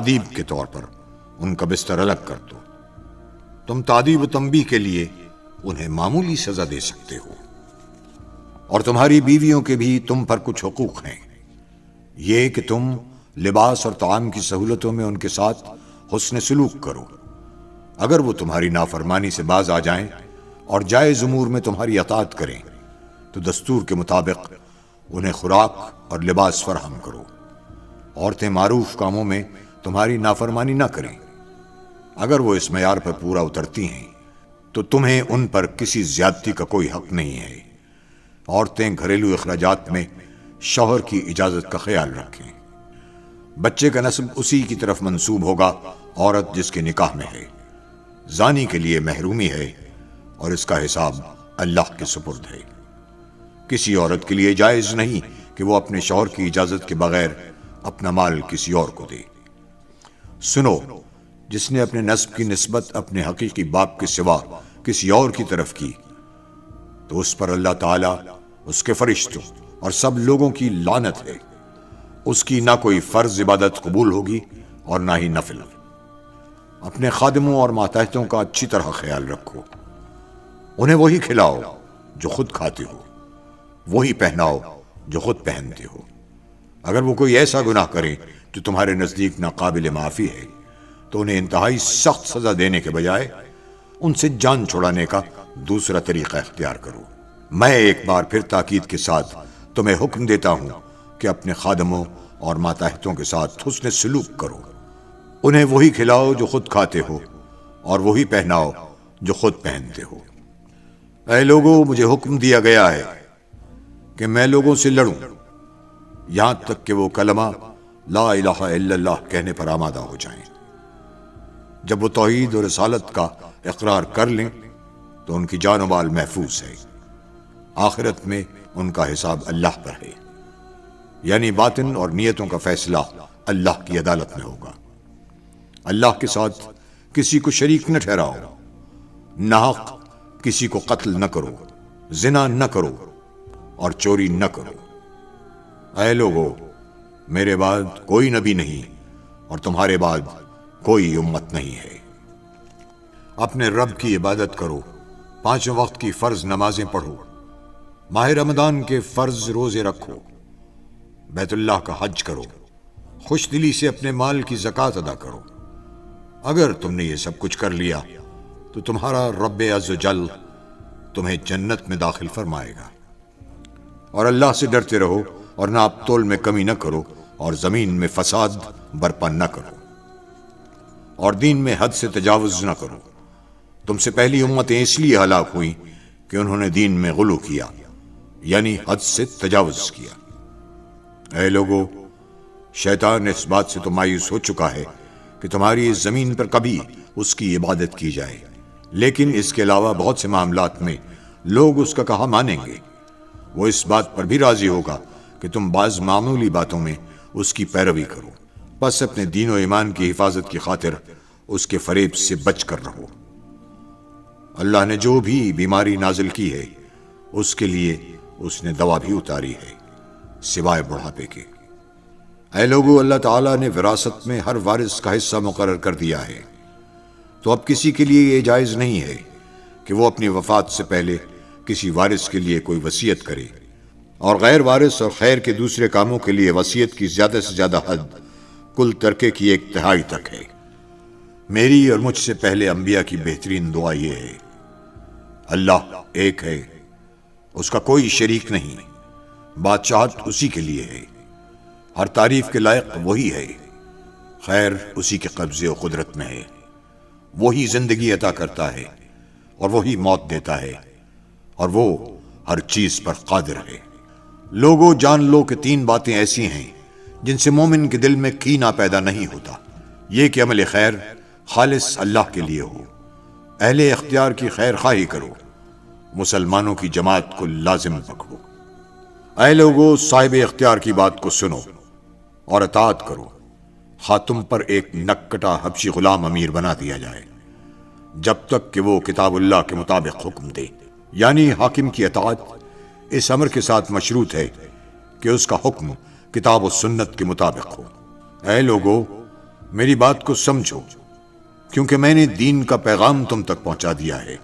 تعذیب کے طور پر ان کا بستر الگ کر دو۔ تم تعذیب و تنبیہ کے لیے انہیں معمولی سزا دے سکتے ہو، اور تمہاری بیویوں کے بھی تم پر کچھ حقوق ہیں، یہ کہ تم لباس اور طعام کی سہولتوں میں ان کے ساتھ حسن سلوک کرو۔ اگر وہ تمہاری نافرمانی سے باز آ جائیں اور جائز امور میں تمہاری اطاعت کریں تو دستور کے مطابق انہیں خوراک اور لباس فراہم کرو۔ عورتیں معروف کاموں میں تمہاری نافرمانی نہ کریں۔ اگر وہ اس معیار پر پورا اترتی ہیں تو تمہیں ان پر کسی زیادتی کا کوئی حق نہیں ہے۔ عورتیں گھریلو اخراجات میں شوہر کی اجازت کا خیال رکھیں۔ بچے کا نسب اسی کی طرف منسوب ہوگا عورت جس کے نکاح میں ہے۔ زانی کے لیے محرومی ہے اور اس کا حساب اللہ کے سپرد ہے۔ کسی عورت کے لیے جائز نہیں کہ وہ اپنے شوہر کی اجازت کے بغیر اپنا مال کسی اور کو دے۔ سنو، جس نے اپنے نسب کی نسبت اپنے حقیقی باپ کے سوا کسی اور کی طرف کی تو اس پر اللہ تعالیٰ، اس کے فرشتوں اور سب لوگوں کی لعنت ہے۔ اس کی نہ کوئی فرض عبادت قبول ہوگی اور نہ ہی نفل۔ اپنے خادموں اور ماتحتوں کا اچھی طرح خیال رکھو۔ انہیں وہی کھلاؤ جو خود کھاتے ہو، وہی پہناؤ جو خود پہنتے ہو۔ اگر وہ کوئی ایسا گناہ کرے جو تمہارے نزدیک ناقابل معافی ہے تو انہیں انتہائی سخت سزا دینے کے بجائے ان سے جان چھڑانے کا دوسرا طریقہ اختیار کرو۔ میں ایک بار پھر تاکید کے ساتھ تمہیں حکم دیتا ہوں کہ اپنے خادموں اور ماتحتوں کے ساتھ حسن سلوک کرو۔ انہیں وہی کھلاؤ جو خود کھاتے ہو اور وہی پہناؤ جو خود پہنتے ہو۔ اے لوگوں، مجھے حکم دیا گیا ہے کہ میں لوگوں سے لڑوں یہاں تک کہ وہ کلمہ لا الہ الا اللہ کہنے پر آمادہ ہو جائیں۔ جب وہ توحید اور رسالت کا اقرار کر لیں تو ان کی جان و مال محفوظ ہے۔ آخرت میں ان کا حساب اللہ پر ہے، یعنی باطن اور نیتوں کا فیصلہ اللہ کی عدالت میں ہوگا۔ اللہ کے ساتھ کسی کو شریک نہ ٹھہراؤ، ناحق کسی کو قتل نہ کرو، زنا نہ کرو اور چوری نہ کرو۔ اے لوگو، میرے بعد کوئی نبی نہیں اور تمہارے بعد کوئی امت نہیں ہے۔ اپنے رب کی عبادت کرو، 5 وقت کی فرض نمازیں پڑھو، ماہ رمضان کے فرض روزے رکھو، بیت اللہ کا حج کرو، خوش دلی سے اپنے مال کی زکوٰۃ ادا کرو۔ اگر تم نے یہ سب کچھ کر لیا تو تمہارا رب عز و جل تمہیں جنت میں داخل فرمائے گا۔ اور اللہ سے ڈرتے رہو اور ناپ تول میں کمی نہ کرو اور زمین میں فساد برپا نہ کرو اور دین میں حد سے تجاوز نہ کرو۔ تم سے پہلی امتیں اس لیے ہلاک ہوئیں کہ انہوں نے دین میں غلو کیا، یعنی حد سے تجاوز کیا۔ اے لوگو، شیطان اس بات سے تو مایوس ہو چکا ہے کہ تمہاری اس زمین پر کبھی اس کی عبادت کی جائے، لیکن اس کے علاوہ بہت سے معاملات میں لوگ اس کا کہا مانیں گے۔ وہ اس بات پر بھی راضی ہوگا کہ تم بعض معمولی باتوں میں اس کی پیروی کرو، بس اپنے دین و ایمان کی حفاظت کی خاطر اس کے فریب سے بچ کر رہو۔ اللہ نے جو بھی بیماری نازل کی ہے اس کے لیے اس نے دوا بھی اتاری ہے، سوائے بڑھاپے کے۔ اے لوگو، اللہ تعالیٰ نے وراثت میں ہر وارث کا حصہ مقرر کر دیا ہے، تو اب کسی کے لیے یہ جائز نہیں ہے کہ وہ اپنی وفات سے پہلے کسی وارث کے لیے کوئی وصیت کرے، اور غیر وارث اور خیر کے دوسرے کاموں کے لیے وصیت کی زیادہ سے زیادہ حد کل ترکے کی 1/3 تک ہے۔ میری اور مجھ سے پہلے انبیاء کی بہترین دعا یہ ہے: اللہ ایک ہے، اس کا کوئی شریک نہیں، بادشاہت اسی کے لیے ہے، ہر تعریف کے لائق وہی ہے، خیر اسی کے قبضے و قدرت میں ہے، وہی زندگی عطا کرتا ہے اور وہی موت دیتا ہے، اور وہ ہر چیز پر قادر ہے۔ لوگوں، جان لو کہ 3 باتیں ایسی ہیں جن سے مومن کے دل میں کینہ پیدا نہیں ہوتا، یہ کہ عمل خیر خالص اللہ کے لیے ہو، اہل اختیار کی خیر خواہی کرو، مسلمانوں کی جماعت کو لازم پکڑو۔ اے لوگو، صاحب اختیار کی بات کو سنو اور اطاعت کرو، خواہ تم پر ایک نکٹا حبشی غلام امیر بنا دیا جائے، جب تک کہ وہ کتاب اللہ کے مطابق حکم دے، یعنی حاکم کی اطاعت اس امر کے ساتھ مشروط ہے کہ اس کا حکم کتاب و سنت کے مطابق ہو۔ اے لوگو، میری بات کو سمجھو، کیونکہ میں نے دین کا پیغام تم تک پہنچا دیا ہے۔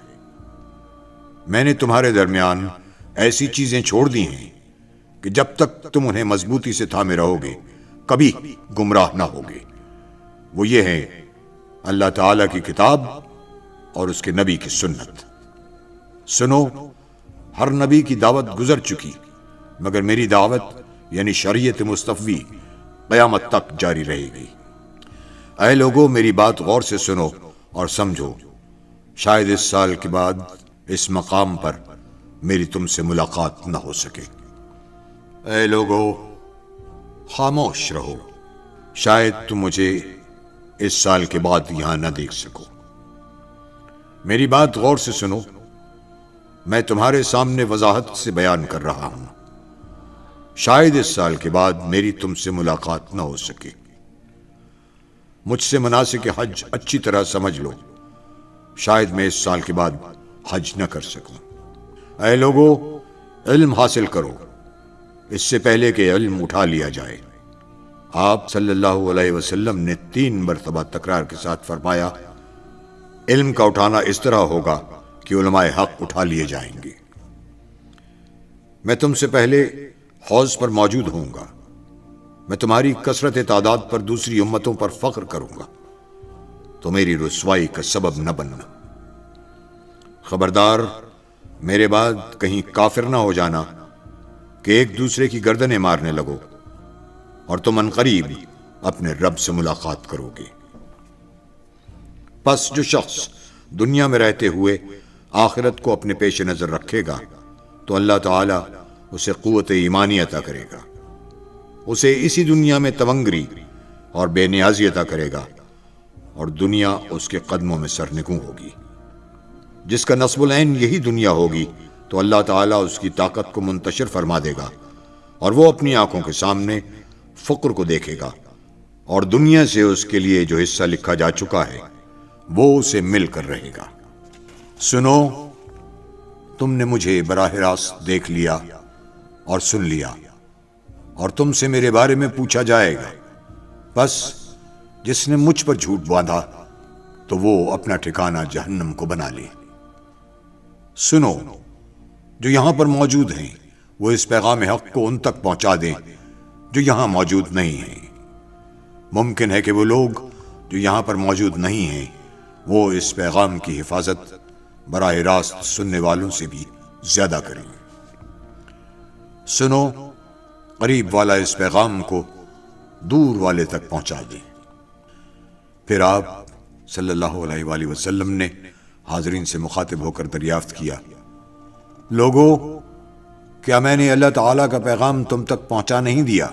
میں نے تمہارے درمیان ایسی چیزیں چھوڑ دی ہیں کہ جب تک تم انہیں مضبوطی سے تھامے رہو گے کبھی گمراہ نہ ہوگے۔ وہ یہ ہے اللہ تعالیٰ کی کتاب اور اس کے نبی کی سنت۔ سنو، ہر نبی کی دعوت گزر چکی، مگر میری دعوت یعنی شریعت مصطفی قیامت تک جاری رہے گی۔ اے لوگو، میری بات غور سے سنو اور سمجھو، شاید اس سال کے بعد اس مقام پر میری تم سے ملاقات نہ ہو سکے۔ اے لوگو، خاموش رہو، شاید تم مجھے اس سال کے بعد یہاں نہ دیکھ سکو۔ میری بات غور سے سنو، میں تمہارے سامنے وضاحت سے بیان کر رہا ہوں۔ شاید اس سال کے بعد میری تم سے ملاقات نہ ہو سکے۔ مجھ سے مناسک حج اچھی طرح سمجھ لو، شاید میں اس سال کے بعد حج نہ کر سکوں۔ اے لوگو، علم حاصل کرو اس سے پہلے کہ علم اٹھا لیا جائے۔ آپ صلی اللہ علیہ وسلم نے 3 مرتبہ تکرار کے ساتھ فرمایا، علم کا اٹھانا اس طرح ہوگا کہ علماء حق اٹھا لیے جائیں گے۔ میں تم سے پہلے حوض پر موجود ہوں گا۔ میں تمہاری کثرت تعداد پر دوسری امتوں پر فخر کروں گا، تو میری رسوائی کا سبب نہ بننا۔ خبردار، میرے بعد کہیں کافر نہ ہو جانا کہ ایک دوسرے کی گردنیں مارنے لگو اور تم عنقریب اپنے رب سے ملاقات کرو گے۔ پس جو شخص دنیا میں رہتے ہوئے آخرت کو اپنے پیش نظر رکھے گا تو اللہ تعالیٰ اسے قوت ایمانی عطا کرے گا، اسے اسی دنیا میں تونگری اور بے نیازی عطا کرے گا، اور دنیا اس کے قدموں میں سرنگوں ہوگی۔ جس کا نصب العین یہی دنیا ہوگی تو اللہ تعالیٰ اس کی طاقت کو منتشر فرما دے گا، اور وہ اپنی آنکھوں کے سامنے فقر کو دیکھے گا، اور دنیا سے اس کے لیے جو حصہ لکھا جا چکا ہے وہ اسے مل کر رہے گا۔ سنو، تم نے مجھے براہ راست دیکھ لیا اور سن لیا، اور تم سے میرے بارے میں پوچھا جائے گا۔ بس جس نے مجھ پر جھوٹ باندھا تو وہ اپنا ٹھکانہ جہنم کو بنا لے۔ سنو، جو یہاں پر موجود ہیں وہ اس پیغام حق کو ان تک پہنچا دیں جو یہاں موجود نہیں ہیں۔ ممکن ہے کہ وہ لوگ جو یہاں پر موجود نہیں ہیں وہ اس پیغام کی حفاظت براہ راست سننے والوں سے بھی زیادہ کریں۔ سنو، قریب والا اس پیغام کو دور والے تک پہنچا دیں۔ پھر آپ صلی اللہ علیہ وآلہ وسلم نے حاضرین سے مخاطب ہو کر دریافت کیا، لوگو، کیا میں نے اللہ تعالیٰ کا پیغام تم تک پہنچا نہیں دیا؟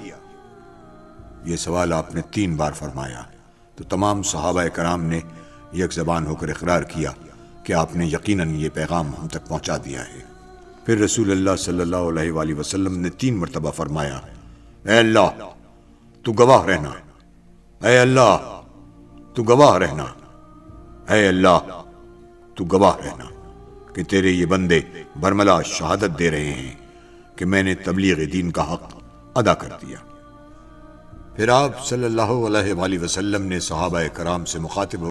یہ سوال آپ نے 3 بار فرمایا تو تمام صحابہ کرام نے یک زبان ہو کر اقرار کیا کہ آپ نے یقیناً یہ پیغام ہم تک پہنچا دیا ہے۔ پھر رسول اللہ صلی اللہ علیہ وآلہ وسلم نے 3 مرتبہ فرمایا، اے اللہ تو گواہ رہنا، اے اللہ تو گواہ رہنا، اے اللہ تو گواہ رہنا کہ تیرے یہ بندے برملا شہادت دے رہے ہیں کہ میں نے تبلیغ دین کا حق ادا کر دیا۔ پھر آپ صلی اللہ علیہ وآلہ وسلم نے صحابہ کرام سے مخاطب